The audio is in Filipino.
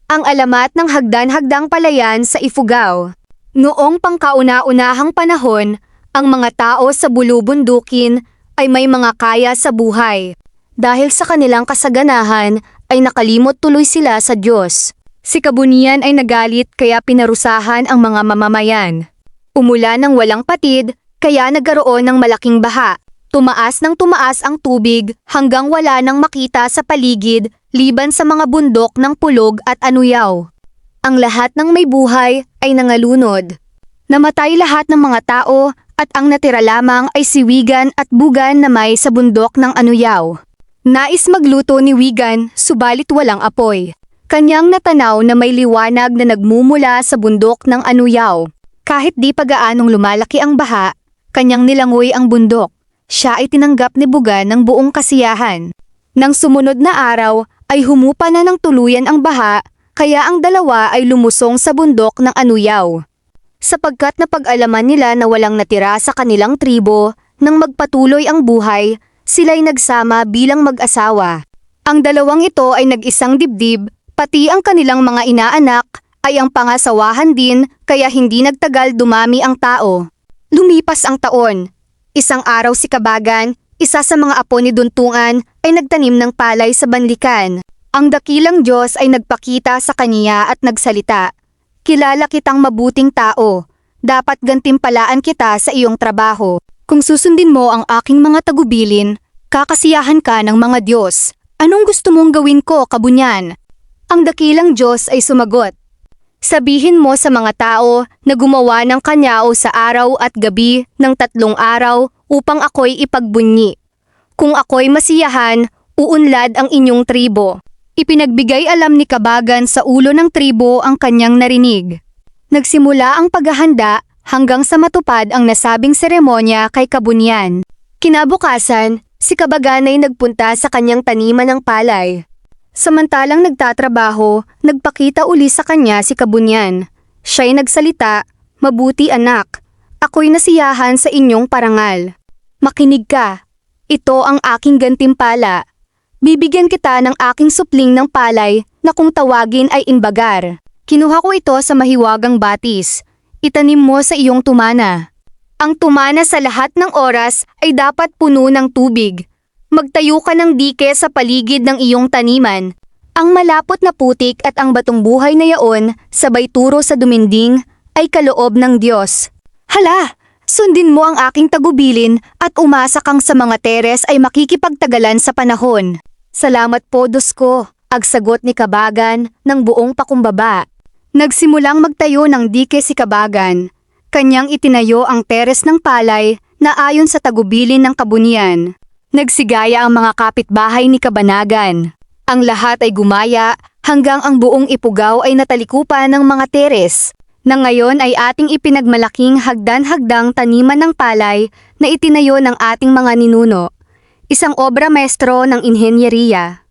Ang alamat ng hagdan-hagdang palayan sa Ifugao. Noong pangkauna-unahang panahon, ang mga tao sa bulubundukin ay may mga kaya sa buhay. Dahil sa kanilang kasaganahan ay nakalimot tuloy sila sa Diyos. Si Kabunian ay nagalit kaya pinarusahan ang mga mamamayan. Umulan ng walang patid kaya nagkaroon ng malaking baha. Tumaas ng tumaas ang tubig hanggang wala nang makita sa paligid liban sa mga bundok ng Pulog at Anuyaw. Ang lahat ng may buhay ay nangalunod. Namatay lahat ng mga tao at ang natira lamang ay si Wigan at Bugan na may sa bundok ng Anuyaw. Nais magluto ni Wigan subalit walang apoy. Kanyang natanaw na may liwanag na nagmumula sa bundok ng Anuyaw. Kahit di pa gaanong lumalaki ang baha, kanyang nilangoy ang bundok. Siya ay tinanggap ni Bugan ng buong kasiyahan. Nang sumunod na araw ay humupa na ng tuluyan ang baha, kaya ang dalawa ay lumusong sa bundok ng Anuyaw. Sapagkat napag-alaman nila na walang natira sa kanilang tribo, nang magpatuloy ang buhay, sila'y nagsama bilang mag-asawa. Ang dalawang ito ay nag-isang dibdib, pati ang kanilang mga inaanak ay ang pangasawahan din kaya hindi nagtagal dumami ang tao. Lumipas ang taon. Isang araw si Kabagan, isa sa mga apo ni Duntungan, ay nagtanim ng palay sa banlikan. Ang dakilang Diyos ay nagpakita sa kaniya at nagsalita, "Kilala kitang mabuting tao. Dapat gantimpalaan kita sa iyong trabaho. Kung susundin mo ang aking mga tagubilin, kakasiyahan ka ng mga Diyos. Anong gusto mong gawin ko, Kabunyan?" Ang dakilang Diyos ay sumagot, "Sabihin mo sa mga tao na gumawa ng kanyao sa araw at gabi ng 3 araw upang ako'y ipagbunyi. Kung ako'y masiyahan, uunlad ang inyong tribo." Ipinagbigay alam ni Kabagan sa ulo ng tribo ang kanyang narinig. Nagsimula ang paghahanda hanggang sa matupad ang nasabing seremonya kay Kabunyan. Kinabukasan, si Kabagan ay nagpunta sa kanyang taniman ng palay. Samantalang nagtatrabaho, nagpakita uli sa kanya si Kabunyan. Siya'y nagsalita, "Mabuti anak, ako'y nasiyahan sa inyong parangal. Makinig ka, ito ang aking gantimpala. Bibigyan kita ng aking supling ng palay na kung tawagin ay inbagar. Kinuha ko ito sa mahiwagang batis. Itanim mo sa iyong tumana. Ang tumana sa lahat ng oras ay dapat puno ng tubig. Magtayo ka ng dike sa paligid ng iyong taniman. Ang malapot na putik at ang batong buhay na yaon, sabay turo sa duminding, ay kaloob ng Diyos. Hala! Sundin mo ang aking tagubilin at umasa kang sa mga teres ay makikipagtagalan sa panahon." "Salamat po, Diyos ko," agsagot ni Kabagan ng buong pakumbaba. Nagsimulang magtayo ng dike si Kabagan. Kanyang itinayo ang teres ng palay na ayon sa tagubilin ng Kabunian. Nagsigaya ang mga kapitbahay ni Kabanagan. Ang lahat ay gumaya hanggang ang buong Ifugao ay natalikupan ng mga teres. Na ngayon ay ating ipinagmalaking hagdan-hagdang taniman ng palay na itinayo ng ating mga ninuno. Isang obra maestro ng inhenyeriya.